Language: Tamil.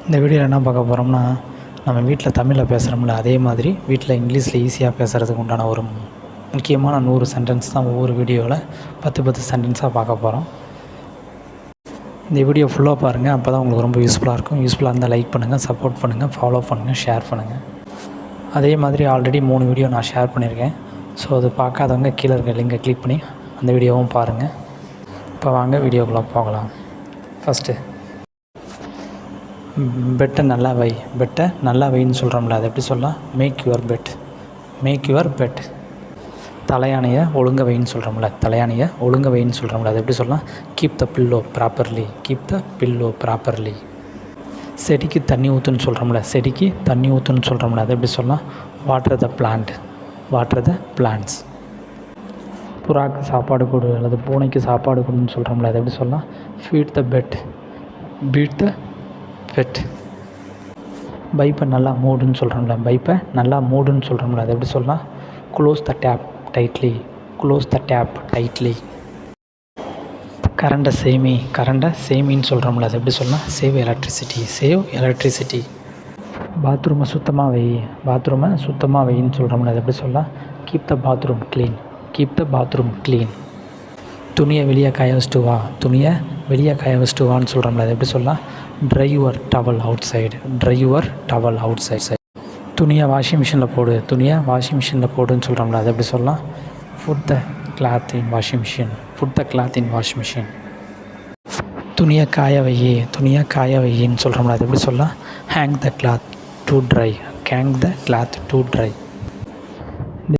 இந்த வீடியோவில் என்ன பார்க்க போகிறோம்னா, நம்ம வீட்டில் தமிழில் பேசுகிறோம்ல, அதே மாதிரி வீட்டில் இங்கிலீஷில் ஈஸியாக பேசுகிறதுக்கு உண்டான ஒரு முக்கியமான 100 சென்டென்ஸ் தான் ஒவ்வொரு வீடியோவில் 10 சென்டென்ஸாக பார்க்க போகிறோம். இந்த வீடியோ ஃபுல்லாக பாருங்கள், அப்போ தான் உங்களுக்கு ரொம்ப யூஸ்ஃபுல்லாக இருக்கும். யூஸ்ஃபுல்லாக இருந்தால் லைக் பண்ணுங்கள், சப்போர்ட் பண்ணுங்கள், ஃபாலோ பண்ணுங்கள், ஷேர் பண்ணுங்கள். அதே மாதிரி ஆல்ரெடி 3 வீடியோ நான் ஷேர் பண்ணியிருக்கேன். ஸோ அது பார்க்காதவங்க கீழே இருக்க லிங்கை கிளிக் பண்ணி அந்த வீடியோவும் பாருங்கள். இப்போ வாங்க வீடியோக்குள்ளே போகலாம். ஃபஸ்ட்டு பெட்டை நல்லா வை. பெட்டை நல்லா வைன்னு சொல்கிறோம்ல, அது எப்படி சொல்லலாம்? Make your bed. Make your bed. தலையாணையை ஒழுங்க வைன்னு சொல்கிறோம்ல, தலையாணையை ஒழுங்க வைன்னு சொல்கிறோம்ல, அது எப்படி சொல்லலாம்? Keep the pillow properly. Keep the pillow properly. செடிக்கு தண்ணி ஊற்றுன்னு சொல்கிறோம்ல, செடிக்கு தண்ணி ஊற்றுன்னு சொல்கிறோம்ல, அது எப்படி சொல்லலாம்? Water the plant. Water the plants. புறாக்கு சாப்பாடு கொடு அல்லது பூனைக்கு சாப்பாடு கொடுன்னு சொல்கிறோம்ல, அது எப்படி சொல்லலாம்? Feed the bed. Beat the bed. பைப்பை நல்லா மூடுன்னு சொல்கிறோம்ல, பைப்பை நல்லா மூடுன்னு சொல்கிறோம்ல, அது எப்படி சொல்லலாம்? Close the tap tightly. Close the tap tightly. கரண்டை சேமி. கரண்டை சேமின்னு சொல்கிறோம்ல, அது எப்படி சொல்லலாம்? Save electricity. Save electricity. பாத்ரூமை சுத்தமாக வை. பாத்ரூமை சுத்தமாக வைன்னு சொல்கிறோம்ல, அது எப்படி சொல்லலாம்? Keep the bathroom clean. Keep the bathroom clean. துணியை வெளியே காய வச்சுட்டு வா. துணியை வெளியே காய வச்சுட்டு வான்னு சொல்கிறோம்ல, அது எப்படி சொல்லலாம்? Try your towel out side. Try your towel out side. துணியை வாஷிங் மிஷினில் போடு. துணியை வாஷிங் மிஷினில் போடுன்னு சொல்கிறோம்ல, அது எப்படி சொல்லலாம்? Put the cloth in washing machine. Put the cloth in washing machine. துணியை காய வை. துணியை காய வையின்னு சொல்கிறோம்ல, அது எப்படி சொல்லலாம்? Hang the cloth to try. Hang the cloth to try.